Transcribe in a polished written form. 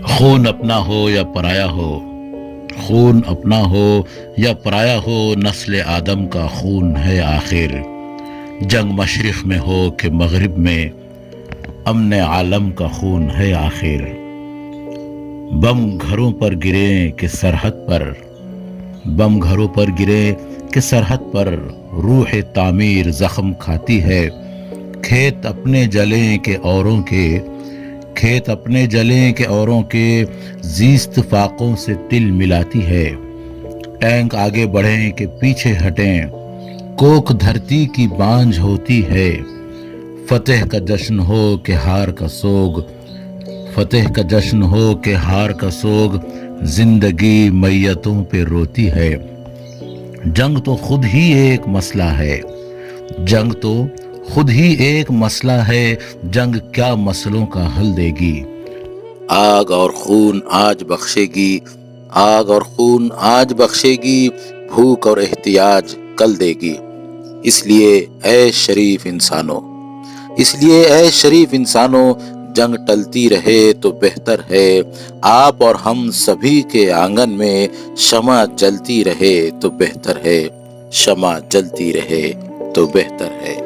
خون اپنا ہو یا پرایا ہو، خون اپنا ہو یا پرایا ہو، نسل آدم کا خون ہے آخر۔ جنگ مشرق میں ہو کہ مغرب میں، امن عالم کا خون ہے آخر۔ بم گھروں پر گریں کہ سرحد پر، بم گھروں پر گریں کہ سرحد پر، روح تعمیر زخم کھاتی ہے۔ کھیت اپنے جلیں کہ اوروں کے، کھیت اپنے جلیں کہ اوروں کے، زیست فاقوں سے تل ملاتی ہے۔ ٹینک آگے بڑھیں کہ پیچھے ہٹیں، کوک دھرتی کی بانجھ ہوتی ہے۔ فتح کا جشن ہو کہ ہار کا سوگ، فتح کا جشن ہو کہ ہار کا سوگ، زندگی میتوں پہ روتی ہے۔ جنگ تو خود ہی ایک مسئلہ ہے، جنگ تو خود ہی ایک مسئلہ ہے، جنگ کیا مسئلوں کا حل دے گی۔ آگ اور خون آج بخشے گی، آگ اور خون آج بخشے گی، بھوک اور احتیاج کل دے گی۔ اس لیے اے شریف انسانوں، اس لیے اے شریف انسانوں، جنگ ٹلتی رہے تو بہتر ہے۔ آپ اور ہم سبھی کے آنگن میں شمع جلتی رہے تو بہتر ہے، شمع جلتی رہے تو بہتر ہے۔